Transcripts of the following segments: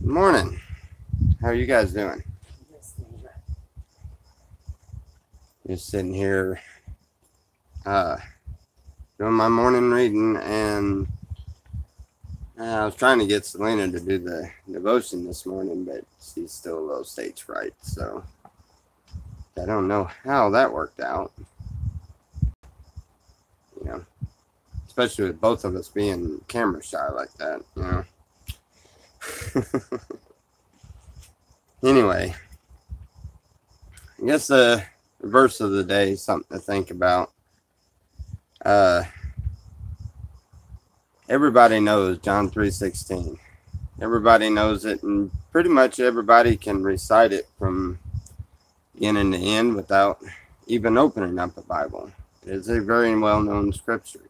Good morning. How are you guys doing? Just sitting here doing my morning reading, and I was trying to get Selena to do the devotion this morning, but she's still low stage fright, so I don't know how that worked out. You know, especially with both of us being camera shy like that, you know. Anyway, I guess the verse of the day is something to think about. Everybody knows John 3:16. Everybody knows it, and pretty much everybody can recite it from beginning to end without even opening up a Bible. It is a very well-known scripture.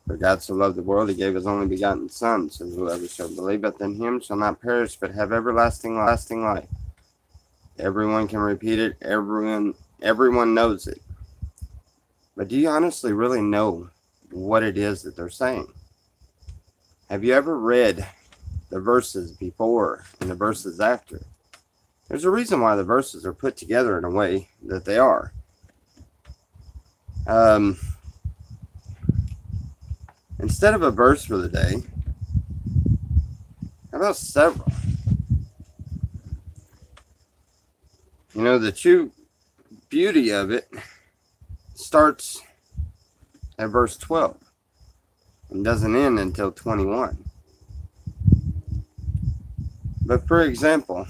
For God so loved the world, he gave his only begotten Son, so whoever shall believeth in him shall not perish, but have everlasting life. Everyone can repeat it. Everyone knows it. But do you honestly really know what it is that they're saying? Have you ever read the verses before and the verses after? There's a reason why the verses are put together in a way that they are. Instead of a verse for the day, how about several? You know, the true beauty of it starts at verse 12 and doesn't end until 21. But for example,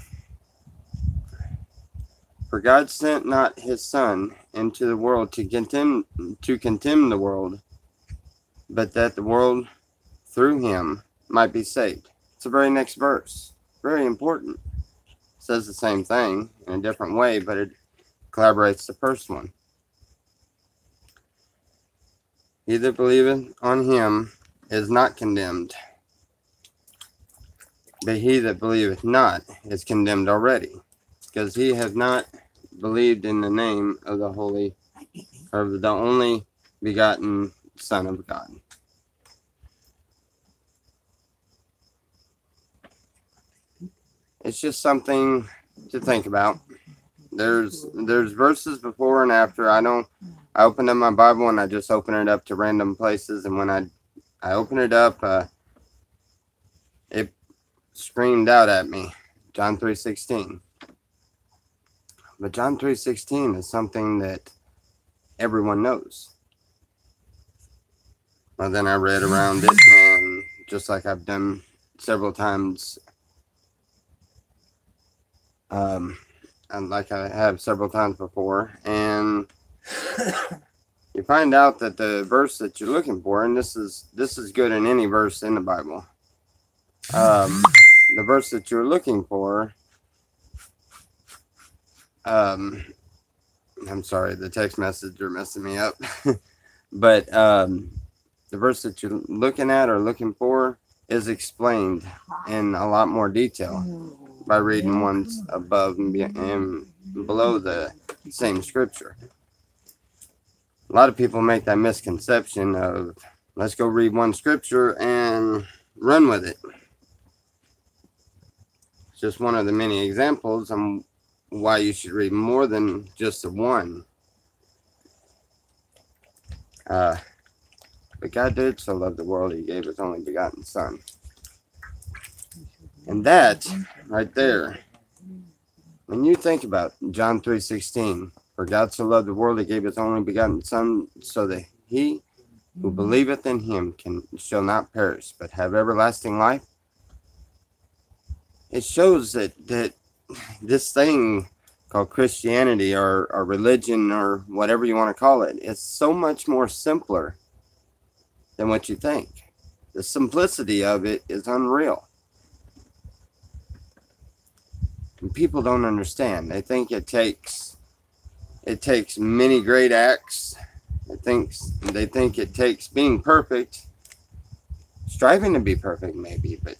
for God sent not his Son into the world to condemn the world, but that the world through him might be saved. It's the very next verse. Very important. It says the same thing in a different way, but it collaborates the first one. He that believeth on him is not condemned, but he that believeth not is condemned already, because he hath not believed in the name of the only begotten Son of God. It's just something to think about. There's verses before and after. I opened up my Bible and I just open it up to random places, and when I open it up, it screamed out at me, John 3:16. But John 3:16 is something that everyone knows. Well, then I read around it, and just like I've done several times, and like I have several times before, and you find out that the verse that you're looking for, and this is good in any verse in the Bible, the verse that you're looking for, I'm sorry, the text messages are messing me up, but the verse that you're looking at or looking for is explained in a lot more detail by reading ones above and below the same scripture. A lot of people make that misconception of, let's go read one scripture and run with it. It's just one of the many examples on why you should read more than just the one. But God did so love the world, he gave his only begotten Son. And that right there, when you think about John 3:16, for God so loved the world, he gave his only begotten Son, so that he who believeth in him shall not perish, but have everlasting life. It shows that this thing called Christianity or religion or whatever you want to call it is so much more simpler than what you think. The simplicity of it is unreal. And people don't understand. They think it takes many great acts. They think it takes being perfect, striving to be perfect maybe, but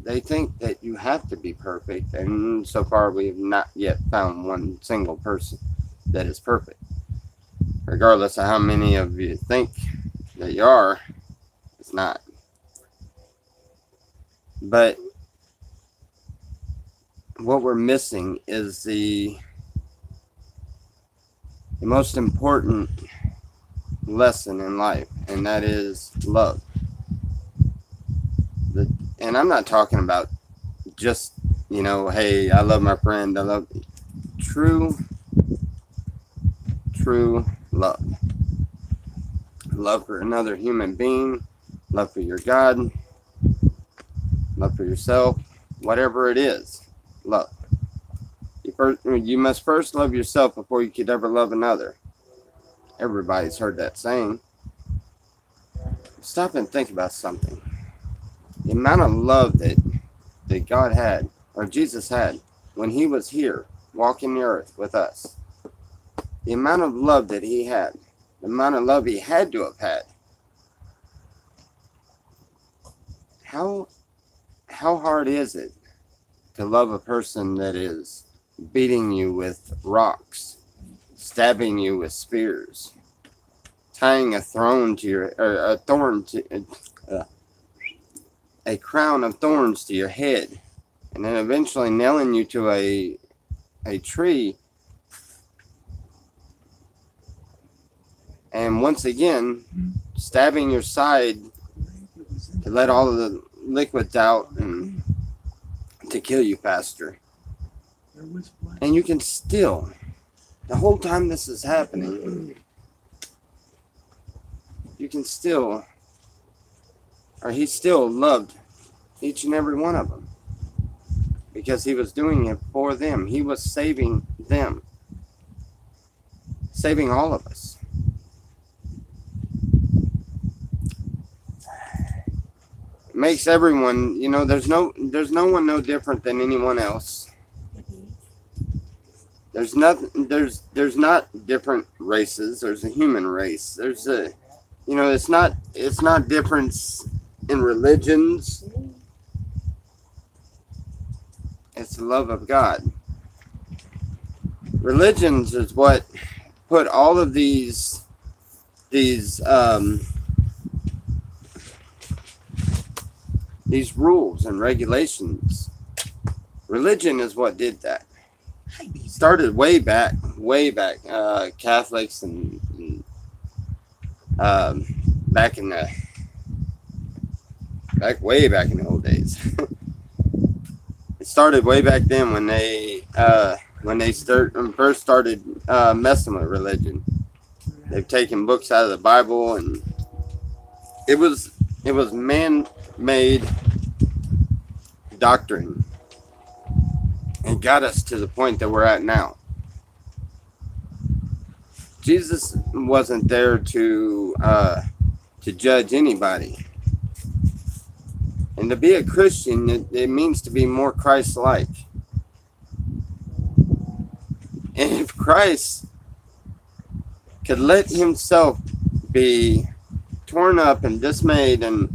they think that you have to be perfect, and so far we have not yet found one single person that is perfect. Regardless of how many of you think that you are, it's not. But what we're missing is the most important lesson in life, and that is love. And I'm not talking about just, hey, I love my friend. I love true love. Love for another human being, love for your God, love for yourself, whatever it is, love. You must first love yourself before you could ever love another. Everybody's heard that saying. Stop and think about something. The amount of love that God had, or Jesus had, when he was here, walking the earth with us. The amount of love that he had, the amount of love he had to have had. How hard is it to love a person that is beating you with rocks, stabbing you with spears, tying a thorn to your, or a thorn to, a crown of thorns to your head, and then eventually nailing you to a tree, and once again stabbing your side to let all of the liquids out and to kill you faster. And you can still, the whole time this is happening, you can still, or he still loved each and every one of them, because he was doing it for them. He was saving them, saving all of us. It makes everyone, there's no one no different than anyone else. There's not different races. There's a human race. There's a, it's not difference in religions. It's the love of God. Religions is what put all of these rules and regulations. Religion is what did that. Started way back, Catholics and way back in the old days. It started way back then when they first started messing with religion. They've taken books out of the Bible, and it was man-made doctrine. And got us to the point that we're at now. Jesus wasn't there to judge anybody. And to be a Christian, it means to be more Christ-like. And if Christ could let himself be torn up and dismayed and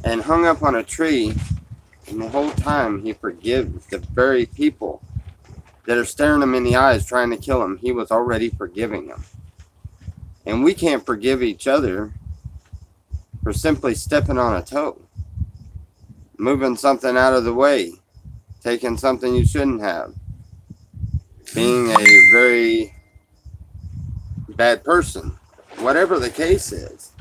hung up on a tree, and the whole time he forgives the very people that are staring him in the eyes trying to kill him, he was already forgiving them. And we can't forgive each other for simply stepping on a toe, moving something out of the way, taking something you shouldn't have, being a very bad person, whatever the case is.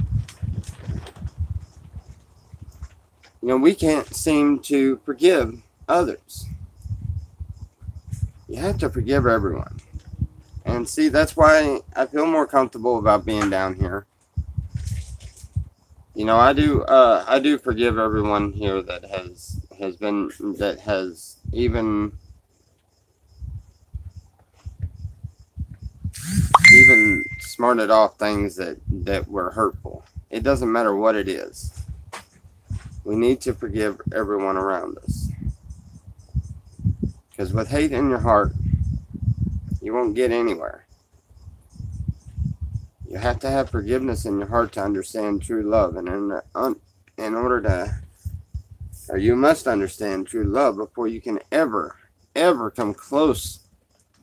We can't seem to forgive others. You have to forgive everyone. And see, that's why I feel more comfortable about being down here. I do forgive everyone here that has even smarted off things that were hurtful. It doesn't matter what it is. We need to forgive everyone around us. Because with hate in your heart, you won't get anywhere. You have to have forgiveness in your heart to understand true love. And you must understand true love before you can ever come close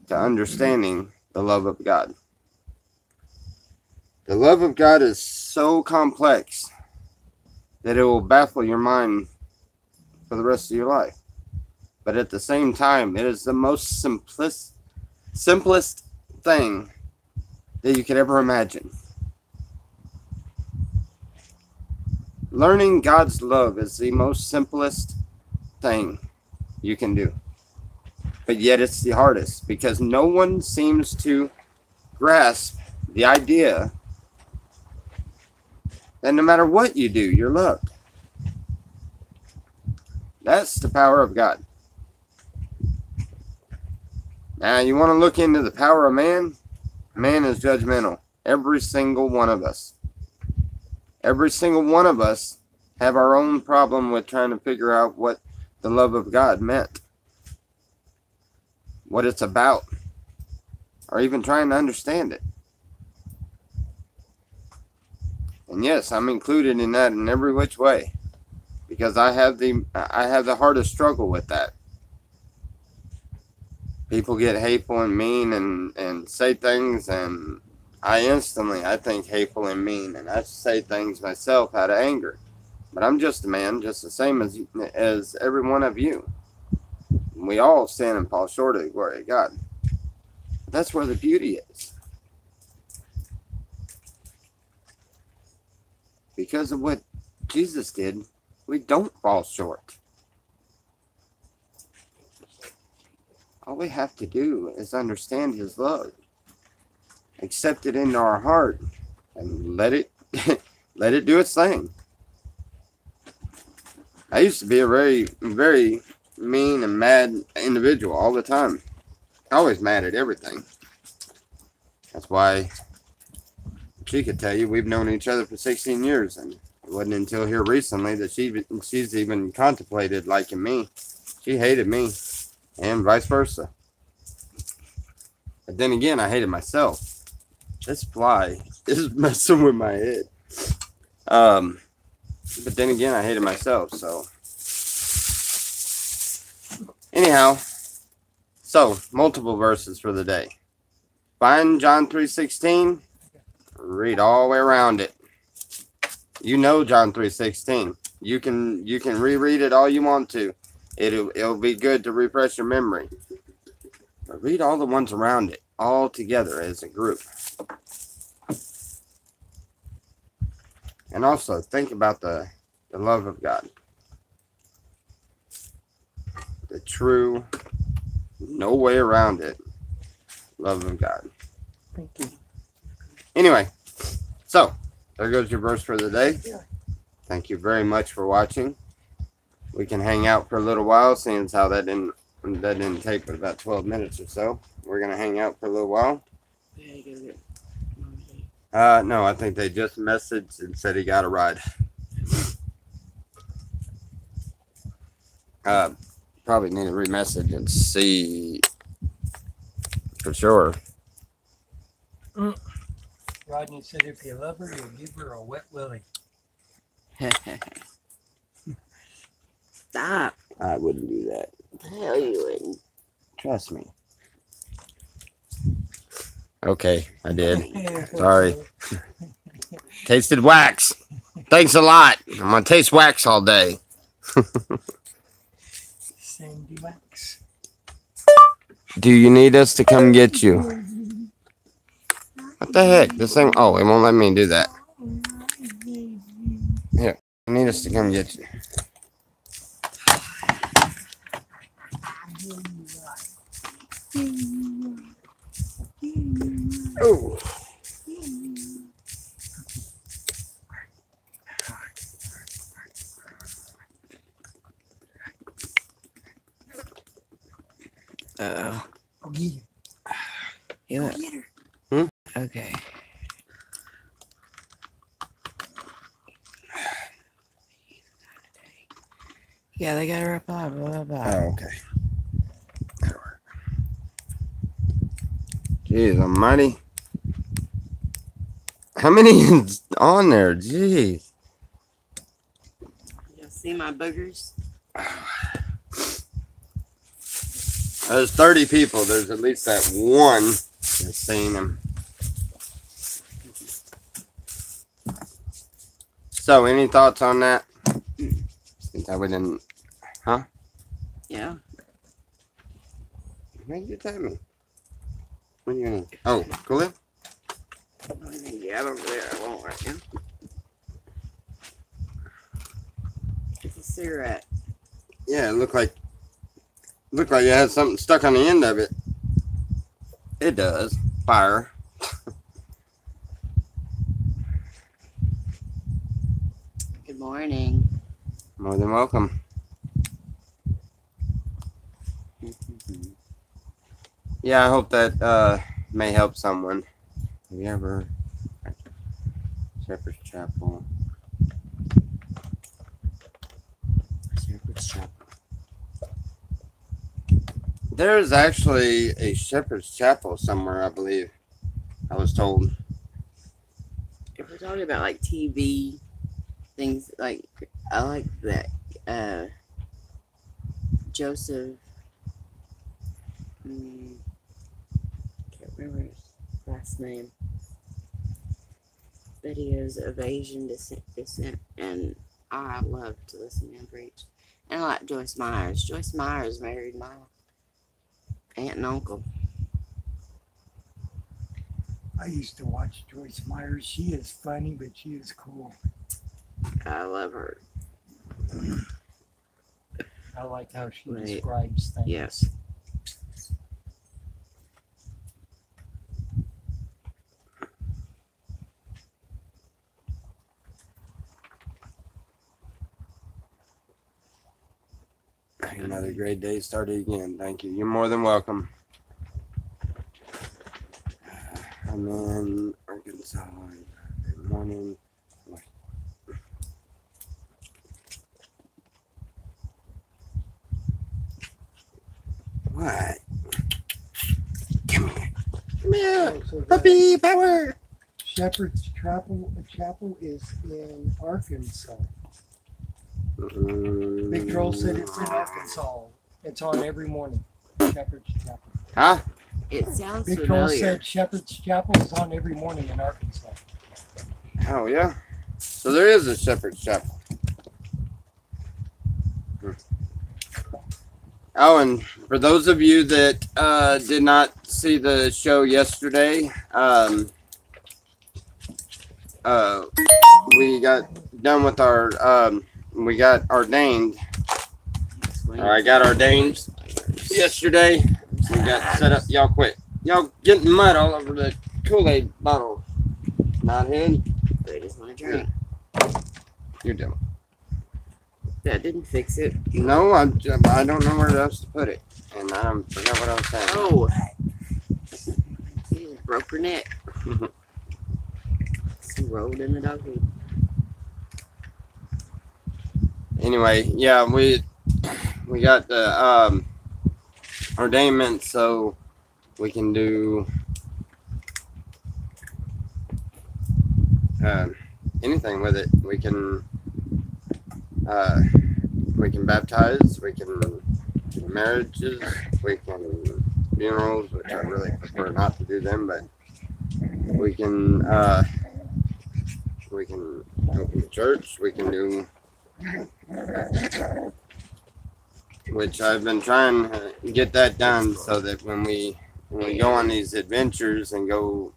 to understanding the love of God. The love of God is so complex that it will baffle your mind for the rest of your life. But at the same time, it is the most simplest thing that you could ever imagine. Learning God's love is the most simplest thing you can do. But yet it's the hardest, because no one seems to grasp the idea that no matter what you do, you're loved. That's the power of God. Now, you want to look into the power of man? Man is judgmental. Every single one of us. Every single one of us have our own problem with trying to figure out what the love of God meant, what it's about, or even trying to understand it. And yes, I'm included in that in every which way, because I have the hardest struggle with that. People get hateful and mean and say things, and I think hateful and mean, and I say things myself out of anger. But I'm just a man, just the same as every one of you. We all sin and fall short of the glory of God. But that's where the beauty is. Because of what Jesus did, we don't fall short. All we have to do is understand his love, accept it into our heart, and let it let it do its thing. I used to be a very, very mean and mad individual all the time. Always mad at everything. That's why she could tell you we've known each other for 16 years, and it wasn't until here recently that she's even contemplated liking me. She hated me, and vice versa. But then again, I hated myself. This fly is messing with my head. But then again, I hated myself, so. Anyhow, so, multiple verses for the day. Find John 3:16, read all the way around it. You know John 3:16. You can reread it all you want to. It'll be good to refresh your memory. But read all the ones around it, all together as a group. And also, think about the love of God. The true, no way around it, love of God. Thank you. Anyway, so, there goes your verse for the day. Thank you very much for watching. We can hang out for a little while, seeing as how that didn't take but about 12 minutes or so. We're going to hang out for a little while. Yeah, you gotta get No, I think they just messaged and said he got a ride. Probably need to remessage and see for sure. Rodney said if you love her, you'll give her a wet willy. Stop. I wouldn't do that. Hell, you wouldn't. Trust me. Okay, I did. Sorry. Tasted wax. Thanks a lot. I'm gonna taste wax all day. Sandy wax. Do you need us to come get you? What the heck? This thing. Oh, it won't let me do that. Here, I need us to come get you. Oh. Uh-oh. I'll get you. You I'll know, get her. okay. Yeah, they got to reply, blah, blah, blah. Oh, okay. Jeez, almighty. How many is on there? Jeez. You see my boogers? There's 30 people. There's at least that one that's seen them. So, any thoughts on that? Since we didn't, huh? Yeah. Make you tell me. What are you gonna? Oh, cool it. I'm gonna get over there. I won't right now. It's a cigarette. Yeah, it looked like it had something stuck on the end of it. It does. Fire. Good morning. More than welcome. Yeah, I hope that may help someone. Have you ever Shepherd's Chapel? Shepherd's Chapel. There's actually a Shepherd's Chapel somewhere, I believe. I was told. If we're talking about like TV things, like I like that Joseph. Can't remember his last name. Videos of Asian descent, and I love to listen to him preach. And I like Joyce Myers. Joyce Myers married my aunt and uncle. I used to watch Joyce Myers. She is funny, but she is cool. I love her. I like how she Right. describes things. Yes. Another great day started again. Thank you. You're more than welcome. I'm in Arkansas. Good morning. What? Come here. Come here. So the Puppy power. Shepherd's Chapel is in Arkansas. Big Troll said it's in Arkansas. It's on every morning. Shepherd's Chapel. Huh? It sounds Big Troll familiar. said Shepherd's Chapel is on every morning in Arkansas. Oh, yeah. So there is a Shepherd's Chapel. Oh, and for those of you that did not see the show yesterday, we got done with our, we got ordained, or I got ordained yesterday. We got set up. Y'all quit. Y'all getting mud all over the Kool-Aid bottle. Not in. They just want to drink. You're dumb. That didn't fix it. No, I don't know where else to put it, and I forgot what I was saying. Oh. She just broke her neck. She rolled in the dog food. Anyway, yeah, we got the ordainment, so we can do anything with it. We can baptize, we can do marriages, we can funerals, which I really prefer not to do them, but we can open the church, we can do, which I've been trying to get that done so that when we go on these adventures and go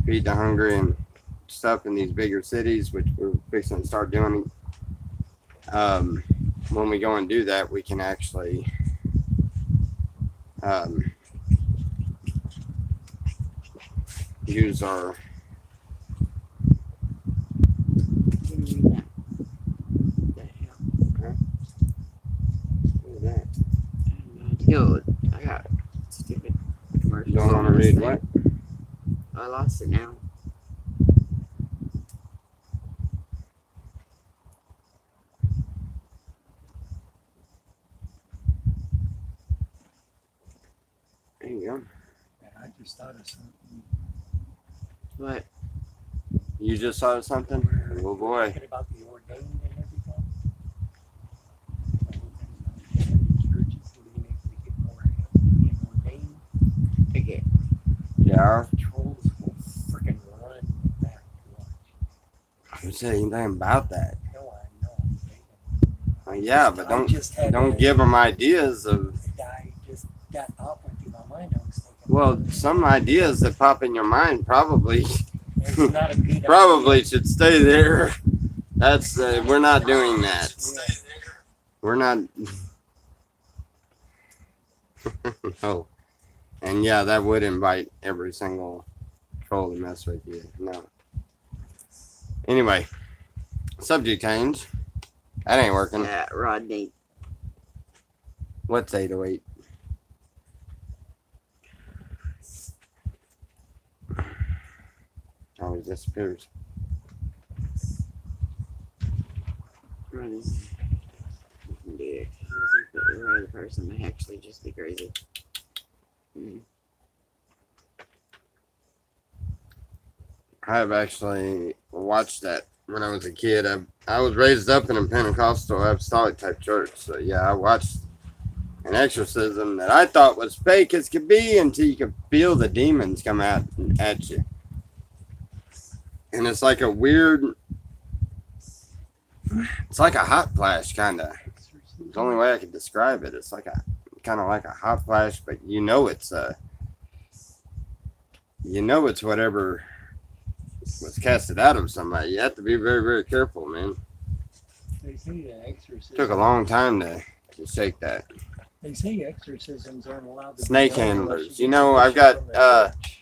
feed the hungry and stuff in these bigger cities, which we're fixing to start doing, when we go and do that, we can actually use our Yo, I got stupid commercials. You don't want to read what? I lost it now. There you go. And I just thought of something. What? You just saw something? Oh boy. Thinking about the ordained and everything. Churches, we get more ordained. Okay. Yeah. Trolls will freaking run back to watch. Who said anything about that? No, I know. Yeah, but I just had don't to- give them ideas of. that thought went through my mind. I was thinking, Well, some ideas that pop in your mind probably it's not a good probably idea. should stay there. That's we're not doing that. Yeah. We're not. No. And yeah, that would invite every single troll to mess with you. No. Anyway, subject change. That ain't working. Yeah, Rodney. What's 808? Always disappears. Rodney. Dude, if you put the right person, may actually just be crazy. I've actually watched that when I was a kid. I was raised up in a Pentecostal apostolic type church. So yeah, I watched an exorcism that I thought was fake as could be until you could feel the demons come out at you. And it's like a weird, it's like a hot flash kind of. It's the only way I could describe it. It's like a kind of like a hot flash, but you know it's whatever was casted out of somebody. You have to be very, very careful, man. They say exorcisms. Took a long time to shake that. They say exorcisms aren't allowed to be Snake done handlers. unless You get know, I've permission got, from the church.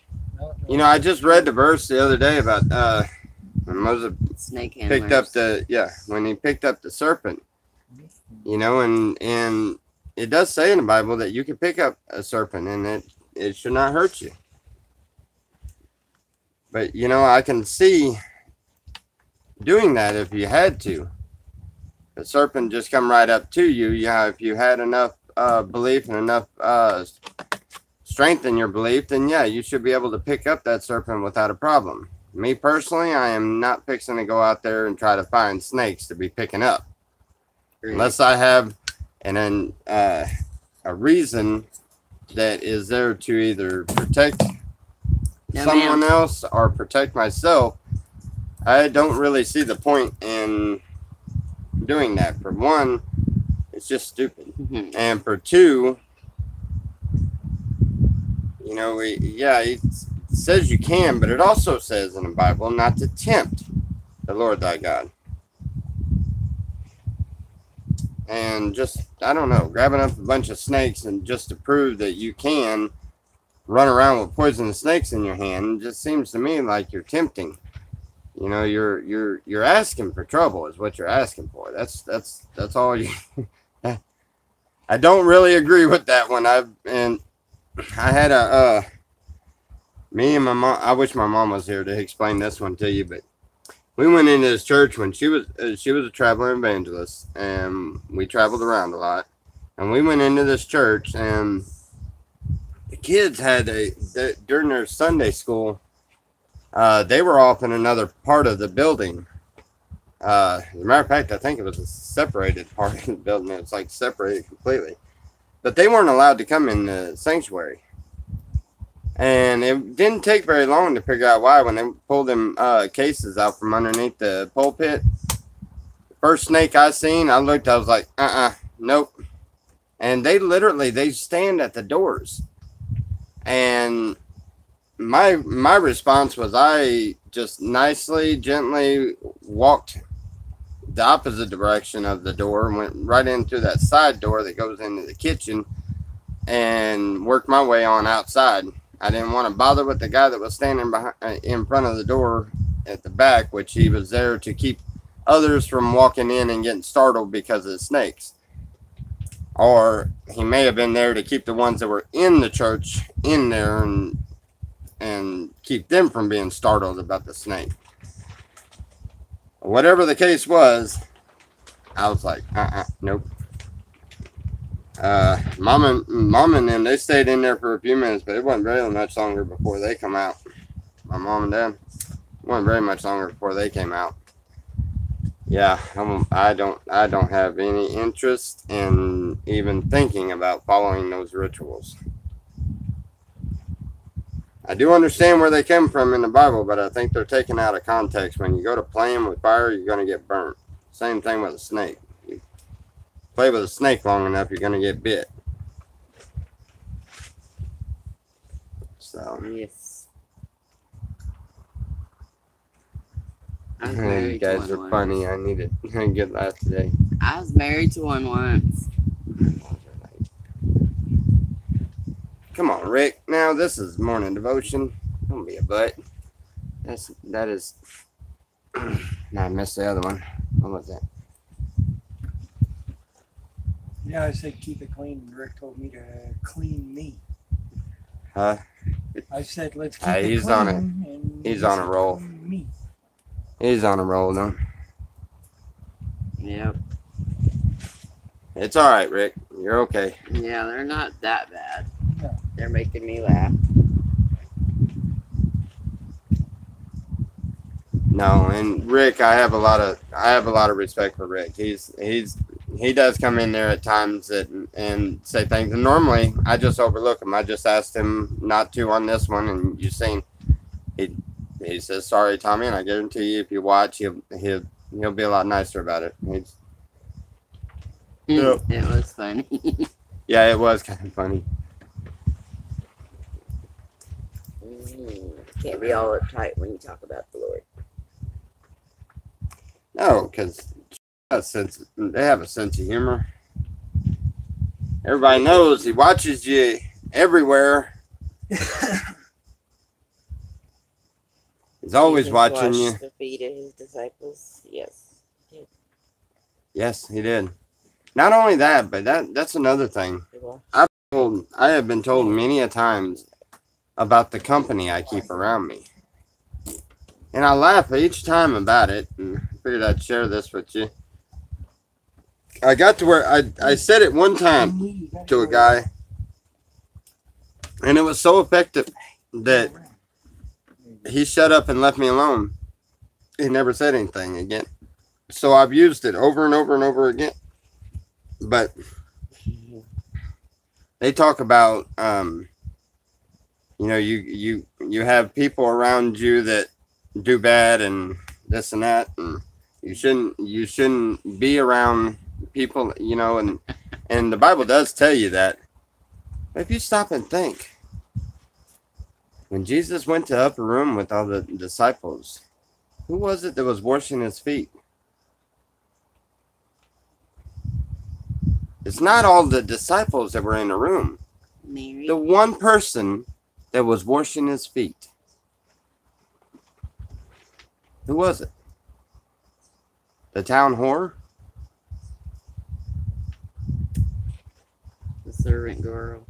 You know, I just read the verse the other day about when Moses Snake handlers. picked up when he picked up the serpent, you know, and it does say in the Bible that you can pick up a serpent and it should not hurt you. But you know, I can see doing that if you had to. The serpent just come right up to you. Yeah, if you had enough belief and enough strength in your belief, then yeah, you should be able to pick up that serpent without a problem. Me personally, I am not fixing to go out there and try to find snakes to be picking up, unless I have a reason that is there to either protect someone else or protect myself. I don't really see the point in doing that. For one, it's just stupid. And for two, you know, it says you can, but it also says in the Bible not to tempt the Lord thy God. And just, I don't know, grabbing up a bunch of snakes and just to prove that you can run around with poisonous snakes in your hand just seems to me like you're tempting. You know, you're asking for trouble is what you're asking for. That's all you. I don't really agree with that one. I had me and my mom. I wish my mom was here to explain this one to you, but we went into this church when she was a traveling evangelist, and we traveled around a lot. And we went into this church, and the kids had during their Sunday school. They were off in another part of the building. As a matter of fact, I think it was a separated part of the building. It was like separated completely. But they weren't allowed to come in the sanctuary. And it didn't take very long to figure out why. When they pulled them cases out from underneath the pulpit, the first snake I seen, I looked, I was like, nope. And they stand at the doors. And my response was I just nicely, gently walked the opposite direction of the door and went right into that side door that goes into the kitchen and worked my way on outside. I didn't want to bother with the guy that was standing behind, in front of the door at the back, which he was there to keep others from walking in and getting startled because of the snakes. Or he may have been there to keep the ones that were in the church in there and keep them from being startled about the snake. Whatever the case was, I was like, nope. Mom and them, they stayed in there for a few minutes, but it wasn't very much longer before they come out. My mom and dad, it wasn't very much longer before they came out. Yeah, I don't have any interest in even thinking about following those rituals. I do understand where they come from in the Bible, but I think they're taken out of context. When you go to playing with fire, you're going to get burnt. Same thing with a snake. You play with a snake long enough, you're going to get bit. So Yes. I was you married to guys one are once. funny. I need a good laugh today. I was married to one once. Come on, Rick. Now this is morning devotion. Don't be a butt. That is. No, I missed the other one. What was that? Yeah, I said keep it clean. And Rick told me to clean me. Huh? I said let's keep it He's clean. on it. And He's he on a said, roll. "Clean me." He's on a roll though. Yep. It's all right, Rick. You're okay. Yeah, they're not that bad. No. They're making me laugh. No, and Rick, I have a lot of respect for Rick. He does come in there at times and say things, and normally I just overlook him. I just asked him not to on this one, and you seen he says sorry, Tommy, and I guarantee you, if you watch, he'll be a lot nicer about it. Yep. It was funny. Yeah, it was kind of funny. Can't be all uptight when you talk about the Lord. No, because they have a sense of humor. Everybody knows he watches you everywhere. He's always Jesus watching washed you. the feet of his disciples. Yes. Yes, he did. Not only that, but that's another thing. I have been told many a times about the company I keep around me. And I laugh each time about it, and I figured I'd share this with you. I got to where I said it one time to a guy, and it was so effective that he shut up and left me alone. He never said anything again. So I've used it over and over and over again. But they talk about, you have people around you that do bad and this and that, and you shouldn't be around people, and the Bible does tell you that. But if you stop and think, when Jesus went to the upper room with all the disciples, who was it that was washing his feet? It's not all the disciples that were in the room. Mary. The one person that was washing his feet. Who was it? The town whore? The servant girl.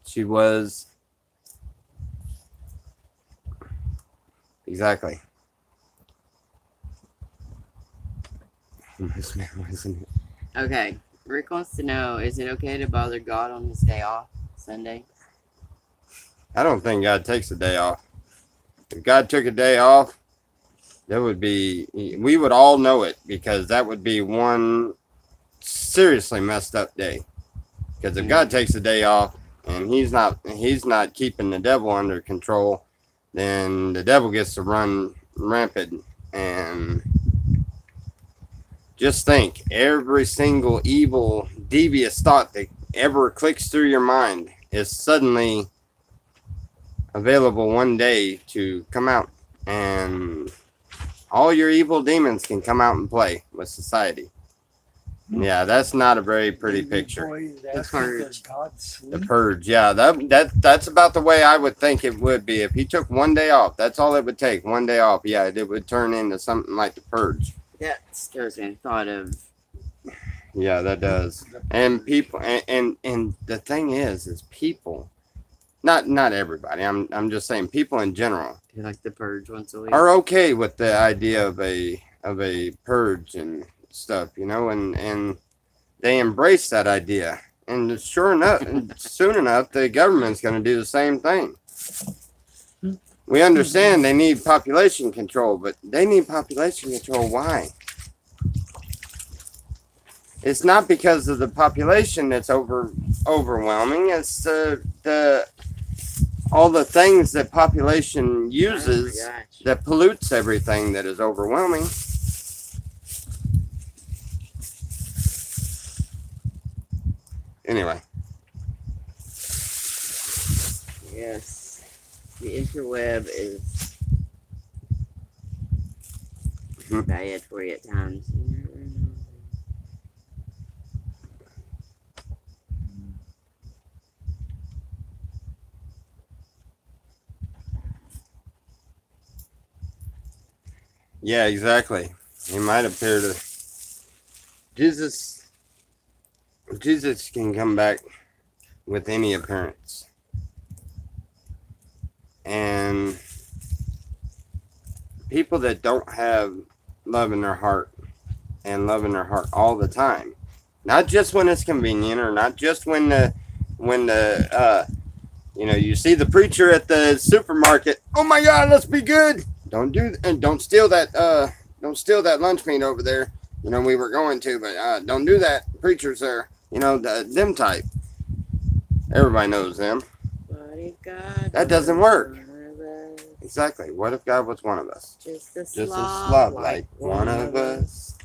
She was. Exactly. Wasn't it? Okay. Rick wants to know, is it okay to bother God on his day off, Sunday? I don't think God takes a day off. If God took a day off, we would all know it, because that would be one seriously messed up day. Because if God takes a day off and he's not keeping the devil under control, then the devil gets to run rampant. And just think, every single evil, devious thought that ever clicks through your mind is suddenly available one day to come out, and all your evil demons can come out and play with society. Yeah, that's not a very pretty picture. The purge. The purge, yeah, that's about the way I would think it would be. If he took one day off, that's all it would take, one day off. Yeah, it would turn into something like the purge. That scares me. The thought of. Yeah, that does. And people, and the thing is people, not everybody. I'm just saying, people in general Like the purge once a week. are okay with the idea of a purge and stuff, and they embrace that idea. And sure enough, soon enough, the government's going to do the same thing. We understand they need population control, but they need population control. Why? It's not because of the population that's overwhelming. It's all the things that population uses Oh my gosh. that pollutes everything that is overwhelming. Anyway. Yes. The interweb is bad for you at times. You never know. Yeah, exactly. He might appear to Jesus can come back with any appearance. And people that don't have love in their heart and love in their heart all the time, not just when it's convenient or not just when the you see the preacher at the supermarket, oh my God, let's be good. Don't steal that lunch meat over there. We were going to, but don't do that. Preachers there, them type. Everybody knows them. What if God That doesn't work. was one of us? Exactly. What if God was one of us? Just a Just a slob, slob like one of us.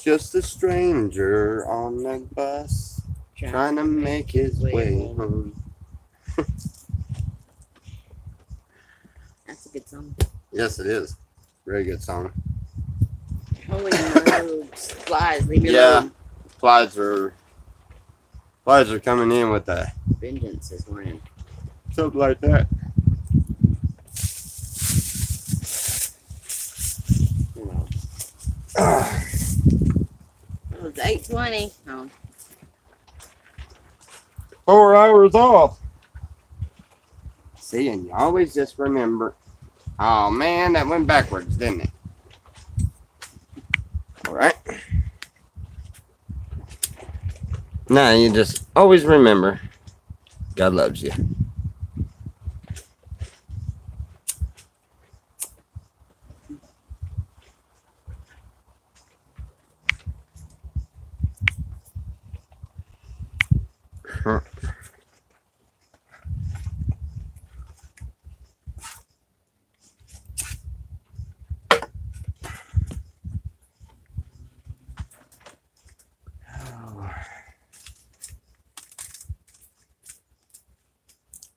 Just a stranger on the bus trying to make his way home. That's a good song. Yes, it is. Very good song. Holy smokes. Flies, leave me Yeah. alone. Flies are coming in with a Vengeance this morning. something like that. You know. It was 8:20. Oh. 4 hours off. See, and you always just remember. Oh man, that went backwards, didn't it? All right. Now you just always remember, God loves you. Huh.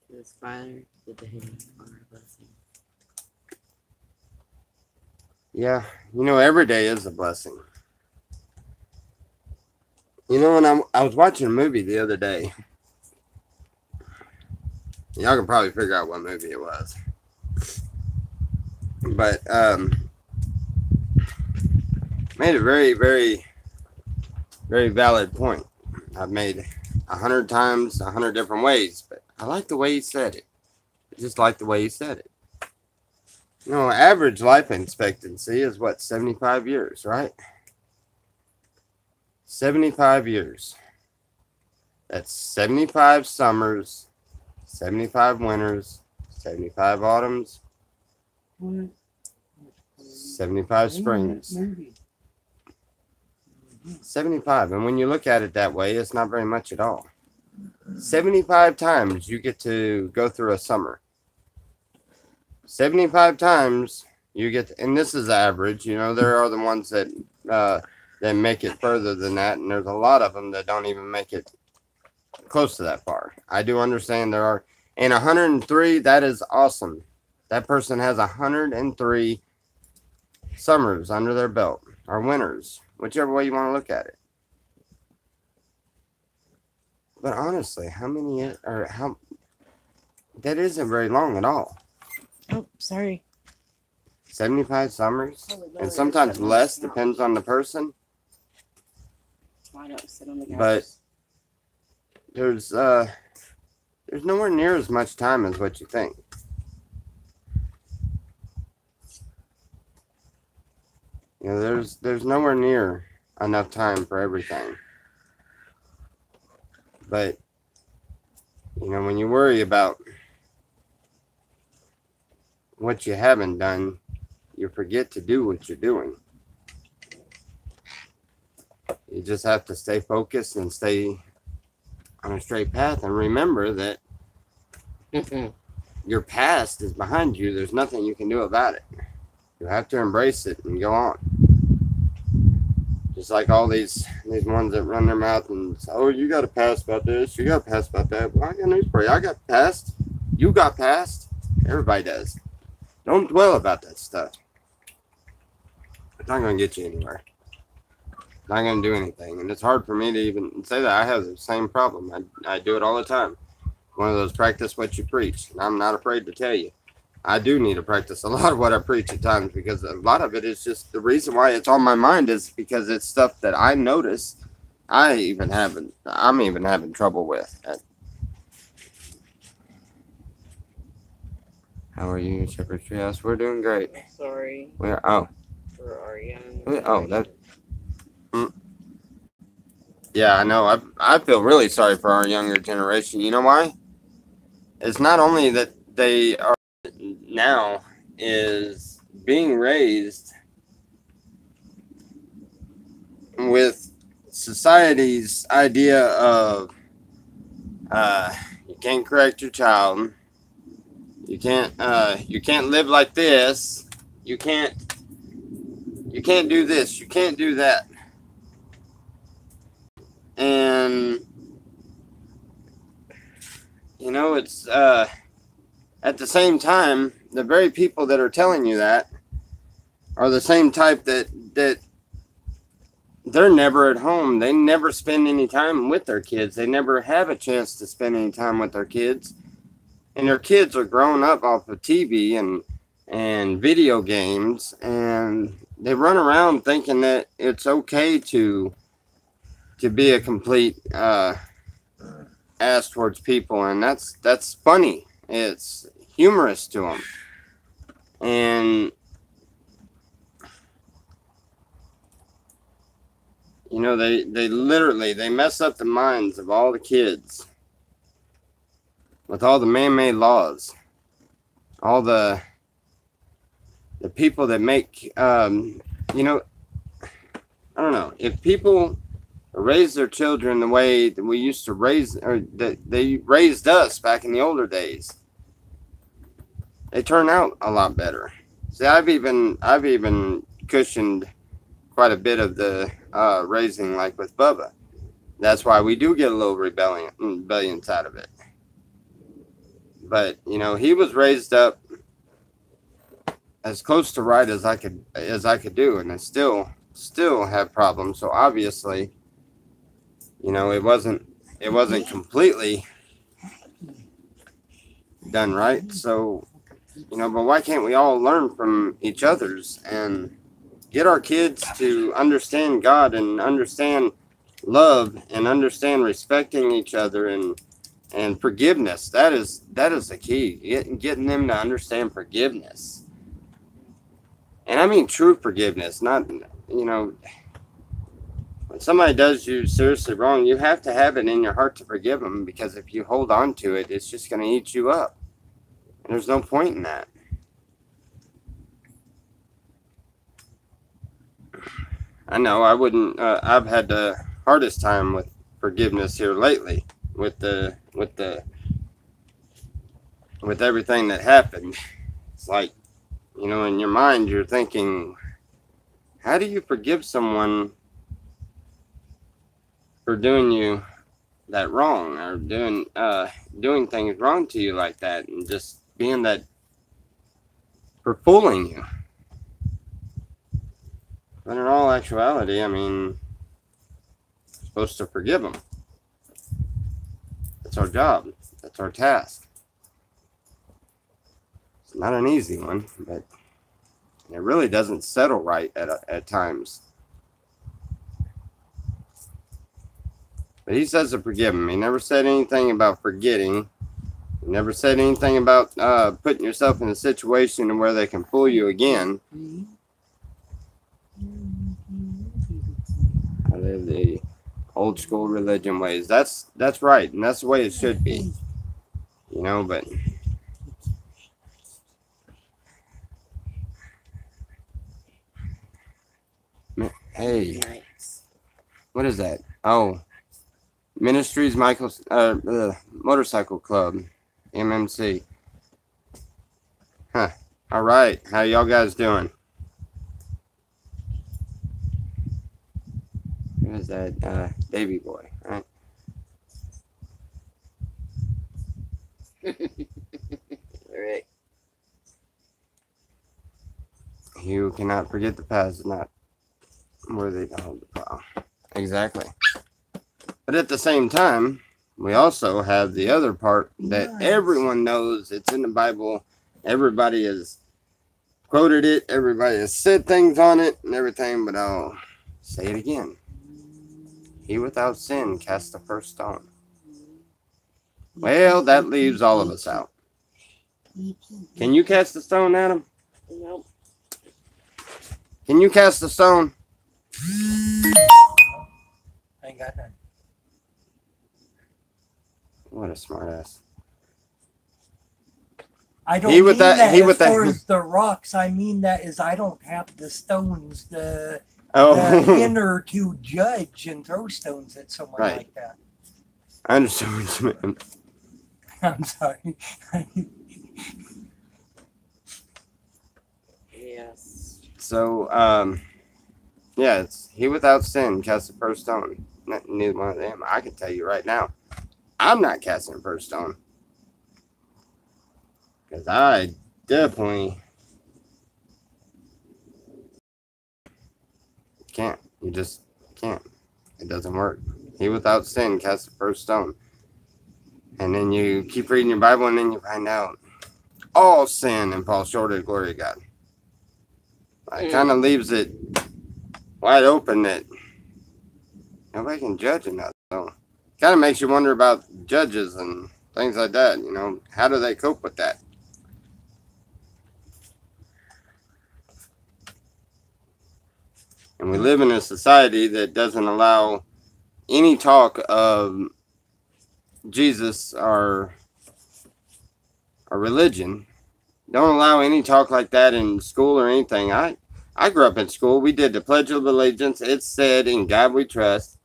This fire today are a blessing. Yeah, every day is a blessing. When I was watching a movie the other day. Y'all can probably figure out what movie it was. But made a very, very, very valid point. I've made 100 times, 100 different ways, but I like the way he said it. I just like the way he said it. Average life expectancy is what, 75 years, right? 75 years. That's 75 summers, 75 winters, 75 autumns, 75 springs. 75. And when you look at it that way, it's not very much at all. 75 times you get to go through a summer. 75 times you get to, and this is average. There are the ones that make it further than that, and there's a lot of them that don't even make it close to that far. I do understand there are, and 103, that is awesome. That person has 103 summers under their belt, or winters, whichever way you want to look at it. But honestly, that isn't very long at all. Oh, sorry. 75 summers, and sometimes less, depends on the person. Why don't sit on the couch? But there's nowhere near as much time as what you think. There's nowhere near enough time for everything. But when you worry about what you haven't done, you forget to do what you're doing. You just have to stay focused and stay on a straight path, and remember that your past is behind you. There's nothing you can do about it. You have to embrace it and go on. Just like all these ones that run their mouth and say, oh, you got a past about this, you got a past about that. Well, I got news for you. I got past. You got past. Everybody does. Don't dwell about that stuff. It's not going to get you anywhere. Not going to do anything. And it's hard for me to even say that. I have the same problem. I do it all the time. One of those practice what you preach. And I'm not afraid to tell you. I do need to practice a lot of what I preach at times, because a lot of it is just the reason why it's on my mind is because it's stuff that I notice I'm even having trouble with. How are you, Shepherd's Treehouse? We're doing great. Sorry For our young. that. Yeah, I know. I feel really sorry for our younger generation. You know why? It's not only that they are now is being raised with society's idea of you can't correct your child, you can't live like this, you can't do this, you can't do that. And you know, it's at the same time, the very people that are telling you that are the same type that they're never at home. They never spend any time with their kids. They never have a chance to spend any time with their kids. And their kids are growing up off of TV and video games, and they run around thinking that it's okay to be a complete ass towards people, and that's funny. It's humorous to them. And you know, they literally mess up the minds of all the kids with all the man-made laws, all the people that make you know, I don't know, if people raise their children the way that we used to raise, or that they raised us back in the older days, they turn out a lot better. See, I've even cushioned quite a bit of the raising, like with Bubba. That's why we do get a little rebellion out of it. But you know, he was raised up as close to right as I could do, and I still have problems. So obviously, you know, it wasn't completely done right. So, you know, but why can't we all learn from each other's and get our kids to understand God and understand love and understand respecting each other and forgiveness? That is the key. Getting them to understand forgiveness. And I mean true forgiveness, not, you know, when somebody does you seriously wrong, you have to have it in your heart to forgive them, because if you hold on to it, it's just going to eat you up. And there's no point in that. I know I wouldn't, I've had the hardest time with forgiveness here lately with everything that happened. It's like, you know, in your mind, you're thinking, how do you forgive someone for doing you that wrong, or doing things wrong to you like that, and just being that, for fooling you? But in all actuality, I mean, we're supposed to forgive them. That's our job. That's our task. It's not an easy one, but it really doesn't settle right at times. But he says to forgive him. He never said anything about forgetting. He never said anything about putting yourself in a situation where they can fool you again. I live the old school religion ways. That's right, and that's the way it should be. You know, but hey, what is that? Oh, Ministries Michael's Motorcycle Club, MMC. Huh. All right, how y'all guys doing? Who is that? Davy Boy, right? Brother Rick. He who cannot forget the past is not worthy to hold the plow. Exactly. But at the same time, we also have the other part that everyone knows. It's in the Bible. Everybody has quoted it. Everybody has said things on it and everything. But I'll say it again. He without sin cast the first stone. Well, that leaves all of us out. Can you cast a stone, Adam? Nope. Can you cast a stone? I ain't got none. What a smart ass. I don't He with mean that- that, he as with that- far as the rocks. I mean that as I don't have the stones, the Oh, inner to judge and throw stones at someone Right. like that. I understand what you meant. I'm sorry. Yes. So, yeah, it's he without sin cast the first stone. Neither one of them. I can tell you right now, I'm not casting the first stone. Because I definitely can't. You just can't. It doesn't work. He without sin cast the first stone. And then you keep reading your Bible and then you find out all sin and fall short of the glory of God. It kind of leaves it wide open that nobody can judge enough. So kind of makes you wonder about judges and things like that. You know, how do they cope with that? And we live in a society that doesn't allow any talk of Jesus or religion. Don't allow any talk like that in school or anything. I grew up in school. We did the Pledge of Allegiance. It said, "In God we trust."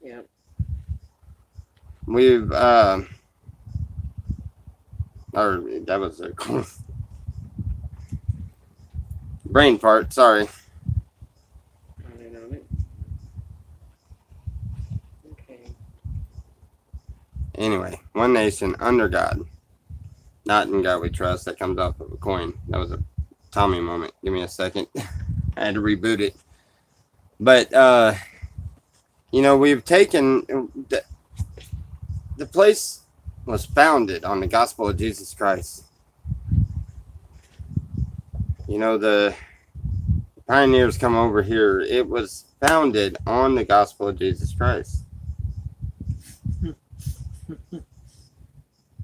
Yep. We've or that was a brain fart. Sorry. I don't know it. Okay. Anyway, one nation under God, not in God we trust. That comes off of a coin. That was a Tommy moment. Give me a second. I had to reboot it. But you know, we've taken the place was founded on the gospel of Jesus Christ. You know, the pioneers come over here. It was founded on the gospel of Jesus Christ.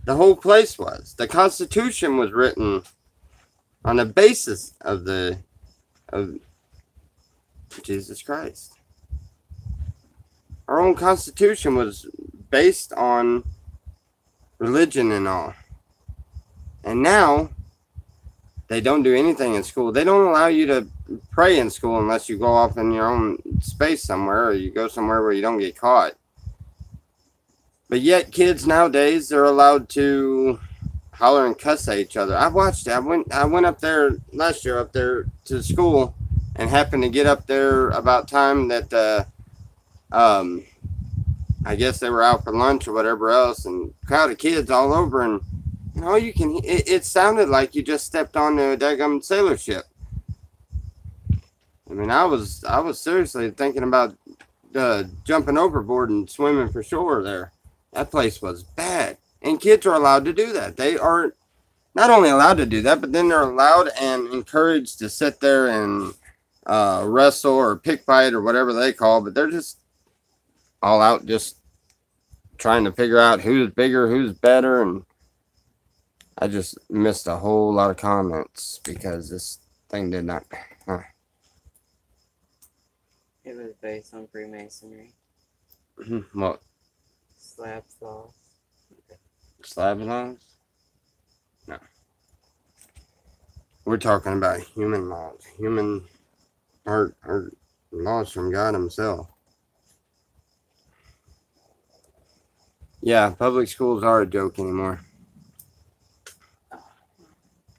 The whole place was. The Constitution was written on the basis of Jesus Christ. Our own Constitution was based on religion and all. And now they don't do anything in school. They don't allow you to pray in school unless you go off in your own space somewhere or you go somewhere where you don't get caught. But yet kids nowadays, they're allowed to holler and cuss at each other. I've watched it. I went up there last year up there to school and happened to get up there about time that I guess they were out for lunch or whatever else, and crowd of kids all over, and you know, you can it sounded like you just stepped onto a daggum sailor ship. I mean, I was seriously thinking about jumping overboard and swimming for shore there. That place was bad. And kids are allowed to do that. They are not only allowed to do that, but then they're allowed and encouraged to sit there and wrestle or pick fight or whatever they call, but they're just all out just trying to figure out who's bigger, who's better. And I just missed a whole lot of comments because this thing did not. It was based on Freemasonry. What? Slab laws. Slab laws? No. We're talking about human laws. Human or laws from God himself. Yeah, public schools are a joke anymore.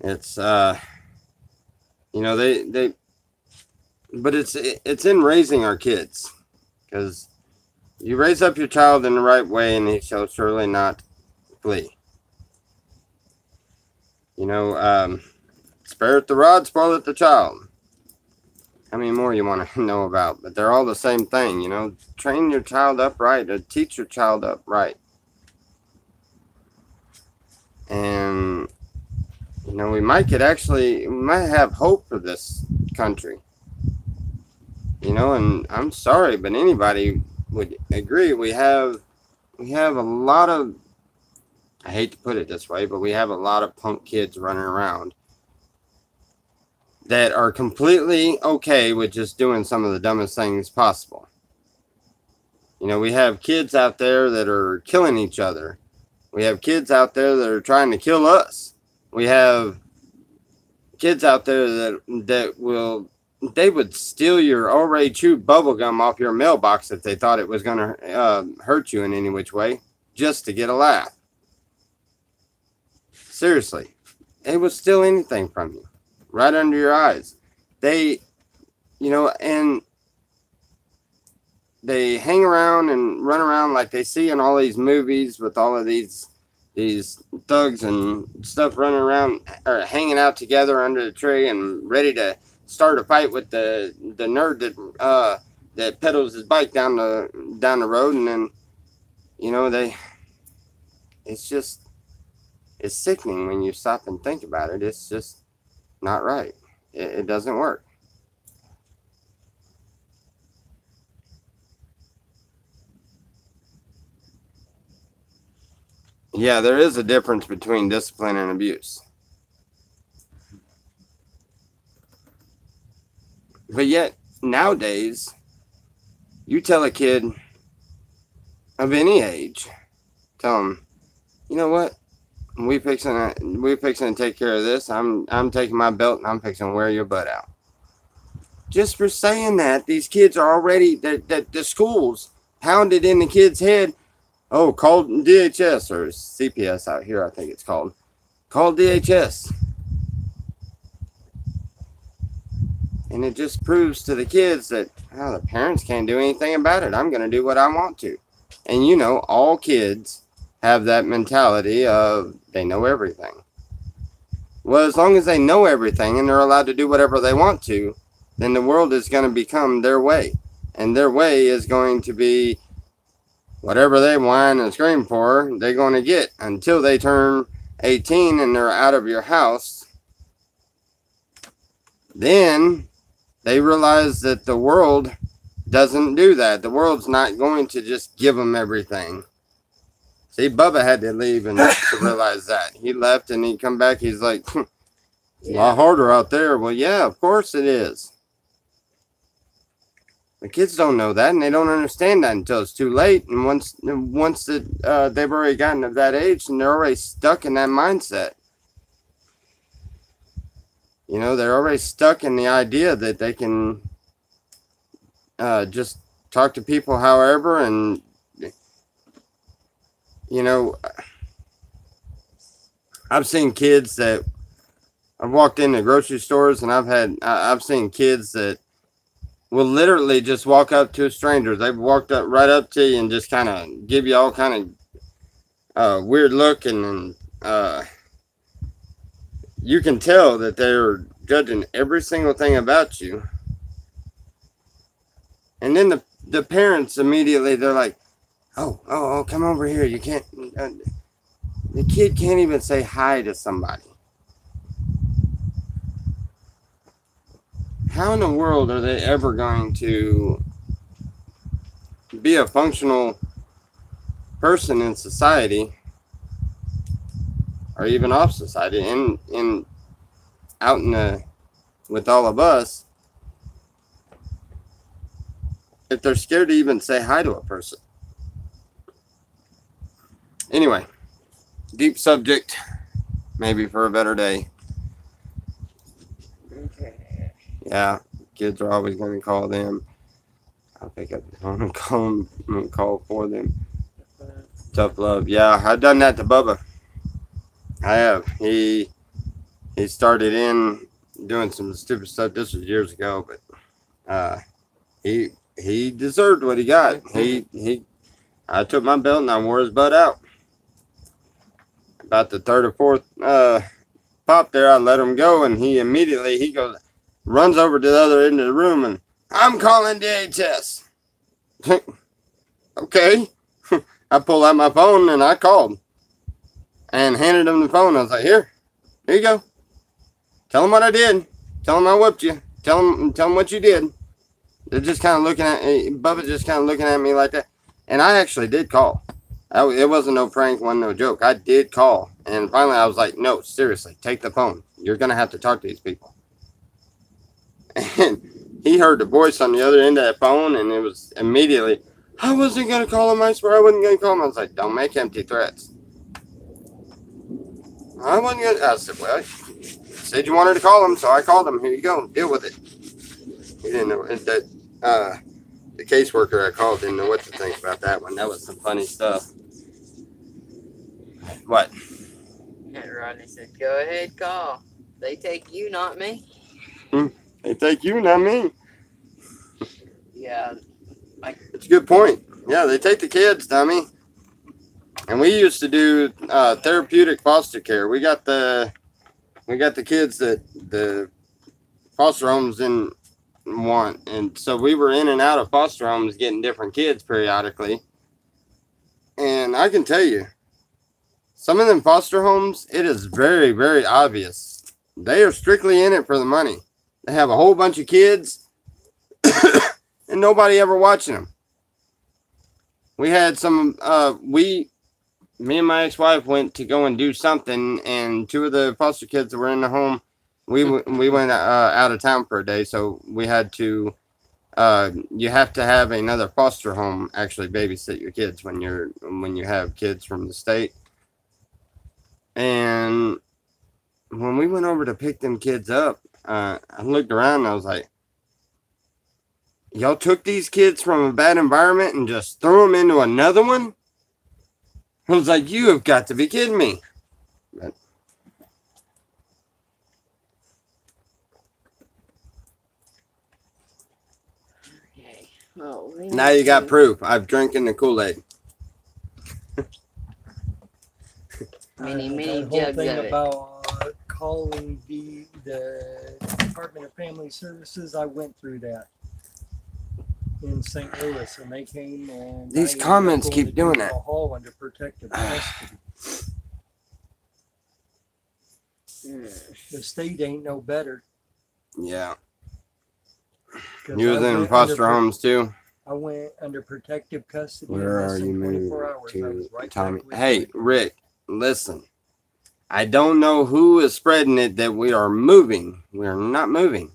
It's you know, they but it's in raising our kids, because you raise up your child in the right way and he shall surely not flee. You know, spare the rod, spoileth the child. How many more you want to know about? But they're all the same thing, you know. Train your child up right, or teach your child up right. And, you know, we might have hope for this country. You know, and I'm sorry, but anybody would agree we have a lot of, I hate to put it this way, but we have a lot of punk kids running around that are completely okay with just doing some of the dumbest things possible. You know, we have kids out there that are killing each other. We have kids out there that are trying to kill us. We have kids out there they would steal your already chewed bubble gum off your mailbox if they thought it was going to hurt you in any which way, just to get a laugh. Seriously, they would steal anything from you, right under your eyes. They, you know, and they hang around and run around like they see in all these movies with all of these thugs and stuff running around or hanging out together under the tree and ready to start a fight with the nerd that pedals his bike down the road. And then, you know, it's sickening when you stop and think about it. It's just not right. It doesn't work. Yeah, there is a difference between discipline and abuse. But yet, nowadays, you tell a kid of any age, tell them, you know what? We fixing to take care of this. I'm taking my belt and I'm fixing to wear your butt out. Just for saying that, these kids are already, that the schools pounded in the kid's head. Oh, call DHS or CPS out here, I think it's called. Call DHS. And it just proves to the kids that, oh, the parents can't do anything about it. I'm going to do what I want to. And you know, all kids have that mentality of they know everything. Well, as long as they know everything and they're allowed to do whatever they want to, then the world is going to become their way. And their way is going to be whatever they whine and scream for, they're going to get until they turn 18 and they're out of your house. Then they realize that the world doesn't do that. The world's not going to just give them everything. See, Bubba had to leave and to realize that. He left and he come back. He's like, it's a lot harder out there. Well, yeah, of course it is. The kids don't know that, and they don't understand that until it's too late. And once they've already gotten to that age, and they're already stuck in that mindset. You know, they're already stuck in the idea that they can just talk to people however. And, you know, I've seen kids that I've walked into grocery stores, and I've seen kids that will literally just walk up to a stranger. They've walked up right up to you and just kind of give you all kind of weird look, and you can tell that they're judging every single thing about you. And then the parents immediately, they're like, oh, come over here. You can't, the kid can't even say hi to somebody. How in the world are they ever going to be a functional person in society, or even off society, with all of us, if they're scared to even say hi to a person? Anyway, deep subject, maybe for a better day. Okay. Yeah, kids are always going to call them. I'll pick up the phone and call them and call for them. Tough love. Yeah, I've done that to Bubba. I have. He started in doing some stupid stuff. This was years ago, but he deserved what he got. I took my belt and I wore his butt out. About the third or fourth pop there, I let him go, and he immediately runs over to the other end of the room, and I'm calling DHS. Okay. I pulled out my phone and I called and handed him the phone. I was like, here you go. Tell him what I did. Tell him I whooped you. Tell him what you did. They're just kind of looking at Bubba just kind of looking at me like that. And I actually did call. It wasn't no prank, wasn't no joke. I did call. And finally I was like, no, seriously, take the phone. You're going to have to talk to these people. And he heard the voice on the other end of that phone, and it was immediately, I wasn't going to call him. I swear I wasn't going to call him. I was like, don't make empty threats. I wasn't going to. I said, well, you said you wanted to call him, so I called him. Here you go. Deal with it. He didn't know that. The caseworker I called didn't know what to think about that one. That was some funny stuff. What? And Rodney said, go ahead, call. They take you, not me. They take you, not me. Yeah. It's a good point. Yeah, they take the kids, dummy. And we used to do therapeutic foster care. We got the kids that the foster homes didn't want, and so we were in and out of foster homes getting different kids periodically. And I can tell you, some of them foster homes, it is very, very obvious. They are strictly in it for the money. They have a whole bunch of kids and nobody ever watching them. We had some, me and my ex-wife went to go and do something, and two of the foster kids that were in the home, we went out of town for a day, so we had to, you have to have another foster home actually babysit your kids when you have kids from the state. And when we went over to pick them kids up, I looked around and I was like, y'all took these kids from a bad environment and just threw them into another one? I was like, you have got to be kidding me. But, Okay. Well, now you got proof. I've drinking the Kool-Aid. Many that whole jugs thing of it. about calling the Department of Family Services, I went through that in St. Louis, and they came and These I ended up comments going keep to doing Duval that. Hall under protective custody. The state ain't no better. Yeah. 'Cause You was I in went foster under- homes too? I went under protective custody. Where in less are than you 24 moving hours. I to, was right back Tommy? with Hey, you. Rick, listen. I don't know who is spreading it that we are moving. We are not moving.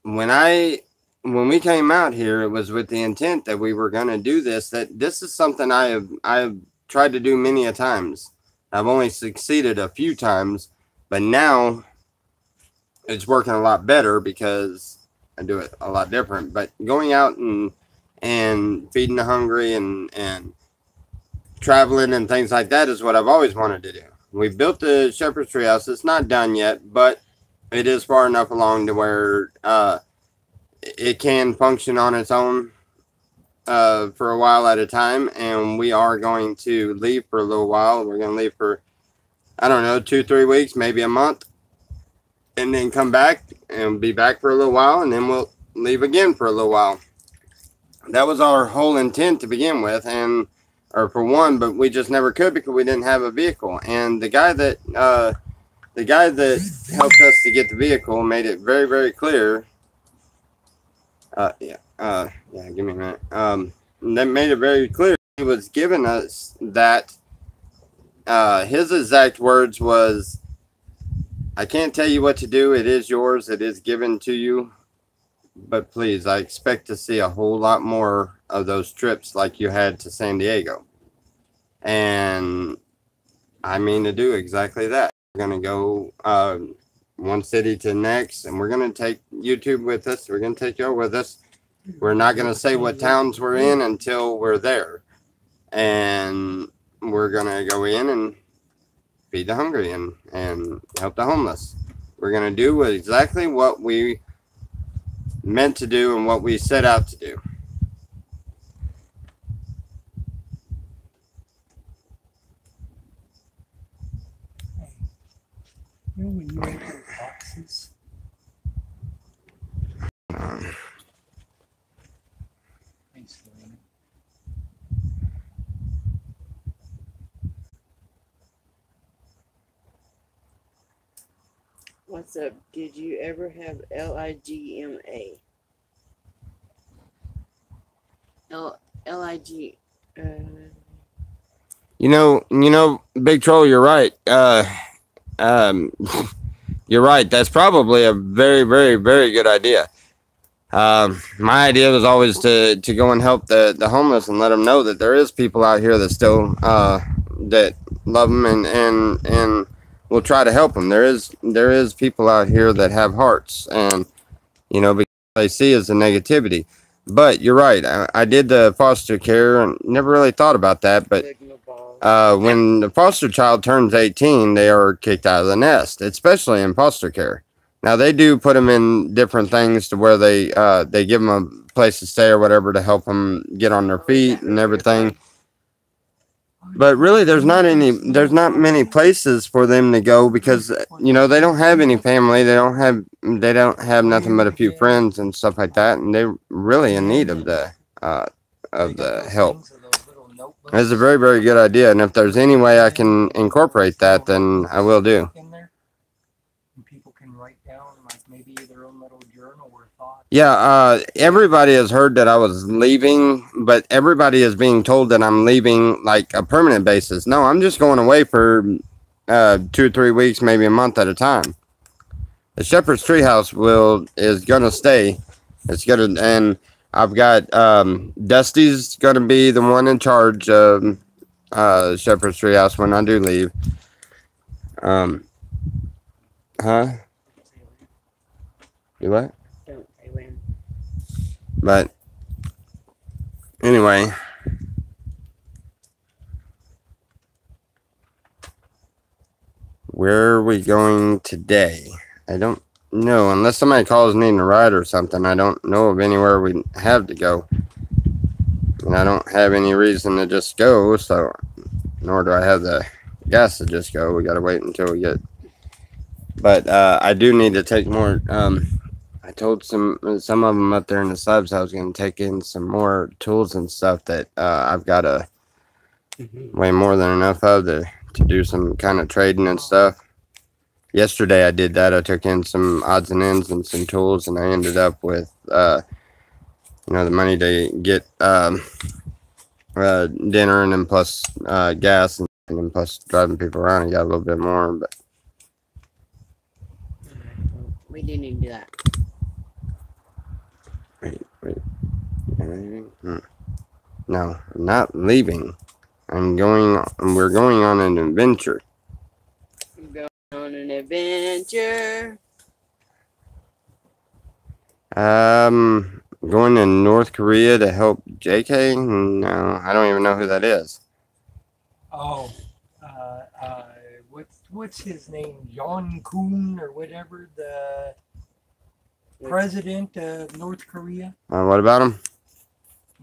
When we came out here, it was with the intent that we were going to do this. That this is something I've tried to do many a times. I've only succeeded a few times, but now it's working a lot better because I do it a lot different. But going out and feeding the hungry and traveling and things like that is what I've always wanted to do. We built the Shepherd's Tree House. It's not done yet, but it is far enough along to where it can function on its own for a while at a time. And we are going to leave for a little while. We're going to leave for, I don't know, 2-3 weeks, maybe a month, and then come back and be back for a little while, and then we'll leave again for a little while. That was our whole intent to begin with, or for one, but we just never could because we didn't have a vehicle. And the guy that helped us to get the vehicle made it very, very clear. Give me a minute. That made it very clear. He was giving us that. His exact words was, "I can't tell you what to do. It is yours. It is given to you. But please, I expect to see a whole lot more of those trips like you had to San Diego." And I mean to do exactly that. We're going to go one city to the next, and we're going to take YouTube with us. We're going to take y'all with us. We're not going to say what towns we're in until we're there. And we're going to go in and feed the hungry and help the homeless. We're going to do exactly what we meant to do and what we set out to do. You know when you make those boxes? Thanks, Lorena. What's up? Did you ever have LIGMA? LIG. Big Troll, you're right. Um, you're right. That's probably a very, very, very good idea. My idea was always to go and help the homeless and let them know that there is people out here that still that love them and will try to help them. There is people out here that have hearts, and because they see is the negativity. But you're right. I did the foster care and never really thought about that. But when the foster child turns 18, they are kicked out of the nest, especially in foster care. Now they do put them in different things to where they give them a place to stay or whatever to help them get on their feet and everything. But really, there's not many places for them to go because they don't have any family. They don't have nothing but a few friends and stuff like that, and they're really in need of the help. It's a very, very good idea, and if there's any way I can incorporate that, then I will do. People can write down like maybe their own little journal or thoughts. Yeah, everybody has heard that I was leaving, but everybody is being told that I'm leaving like a permanent basis. No, I'm just going away for 2 or 3 weeks, maybe a month at a time. The Shepherd's Treehouse is gonna stay. It's gonna, and I've got Dusty's gonna be the one in charge of Shepherd's Treehouse when I do leave. Huh? You what? Don't say when. But anyway, where are we going today? I don't know. Unless somebody calls needing a ride or something, I don't know of anywhere we have to go. And I don't have any reason to just go, so nor do I have the gas to just go. We got to wait until we get. But I do need to take more. I told some of them up there in the subs I was going to take in some more tools and stuff that I've got way more than enough of to do some kind of trading and stuff. Yesterday I did that. I took in some odds and ends and some tools, and I ended up with the money to get dinner and then plus gas and then plus driving people around. I got a little bit more, but. We do need to do that. Wait. Am I leaving? No, I'm not leaving. We're going on an adventure. We're going on an adventure. Going to North Korea to help JK? No, I don't even know who that is. Oh, what's his name? John Kuhn or whatever, the president of North Korea. What about him?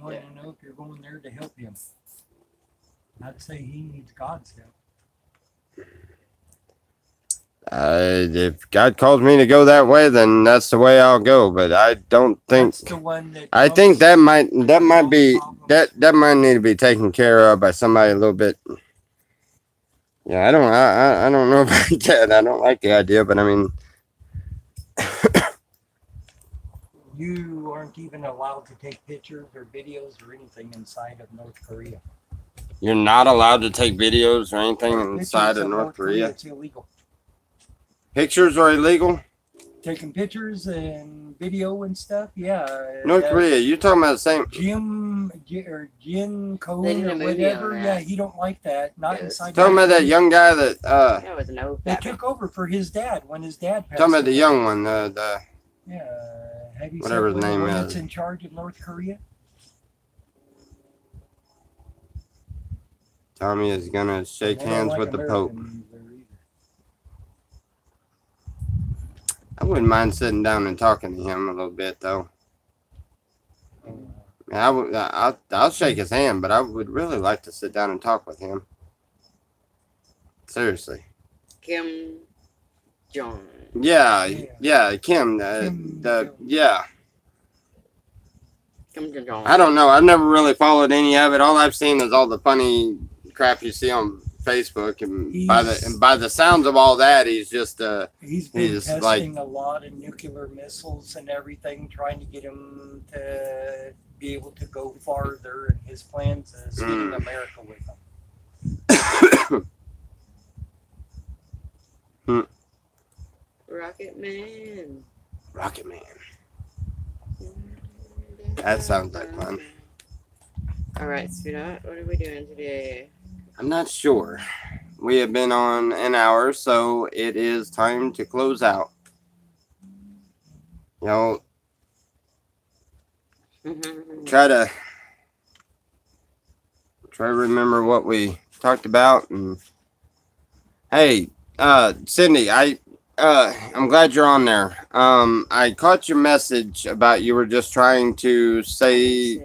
I want to know if you're going there to help him. I'd say he needs God's help. If God calls me to go that way, then that's the way I'll go. But I don't think. That's the one that I think that might be that might need to be taken care of by somebody a little bit. Yeah, I don't know about that. I don't like the idea, but I mean, you aren't even allowed to take pictures or videos or anything inside of North Korea. You're not allowed to take videos or anything inside of North Korea. It's illegal. Pictures are illegal? Taking pictures and video and stuff, yeah. North Korea, you're talking about the same. Jin Cohen or whatever, yeah, he don't like that. Not inside. Talking about that young guy that That was no. They took over for his dad when his dad passed. Talking about the away. young one, Yeah, have you whatever seen his name one is. that's in charge of North Korea? Tommy is gonna shake They don't hands like with the Pope. Americans there either. I wouldn't mind sitting down and talking to him a little bit, though. I'll shake his hand, but I would really like to sit down and talk with him. Seriously. Kim John. Yeah, Yeah. yeah, Kim. Kim The Jong. yeah. Come to John. I don't know. I've never really followed any of it. All I've seen is all the funny crap you see on Facebook, and by the sounds of all that, he's just He's been he's testing a lot of nuclear missiles and everything, trying to get him to be able to go farther. And his plans is getting America with him. Rocket Man. Rocket Man. That sounds like fun. All right, sweetheart. What are we doing today? I'm not sure. We have been on an hour, so it is time to close out. You know, try to remember what we talked about. And hey, Cindy, I'm glad you're on there. I caught your message about you were just trying to say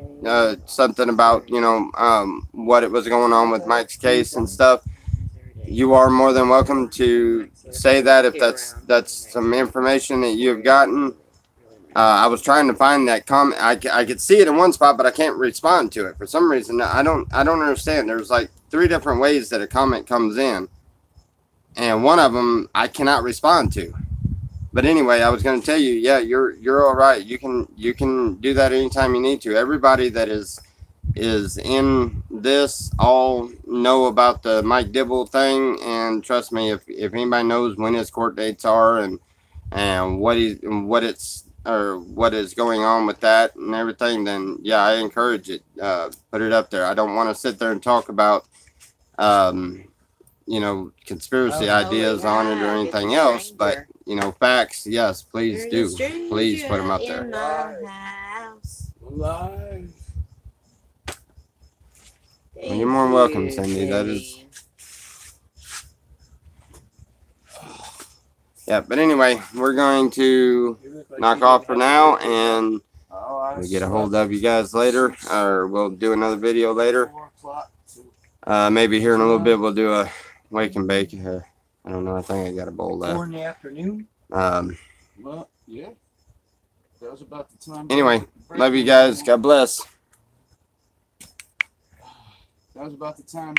something about, you know, what it was going on with Mike's case and stuff. You are more than welcome to say that if that's some information that you have gotten. I was trying to find that comment. I could see it in one spot, but I can't respond to it for some reason. I don't understand. There's like 3 different ways that a comment comes in, and one of them I cannot respond to. But anyway, I was going to tell you, yeah, you're all right. You can do that anytime you need to. Everybody that is in this all know about the Mike Dibble thing, and trust me, if anybody knows when his court dates are and what is going on with that and everything, then yeah, I encourage it. Put it up there. I don't want to sit there and talk about you know, conspiracy ideas on it or anything else, but you know, facts, yes, please do. Please put them up there. Live. Well, you're more welcome, Cindy. That is. Yeah, but anyway, we're going to knock off for now, and we'll get a hold of you guys later, or we'll do another video later. Maybe here in a little bit we'll do a wake and bake. I don't know. I think I got a bowl 4 left. in the afternoon. Well, yeah. That was about the time. Anyway, love you guys. God bless. That was about the time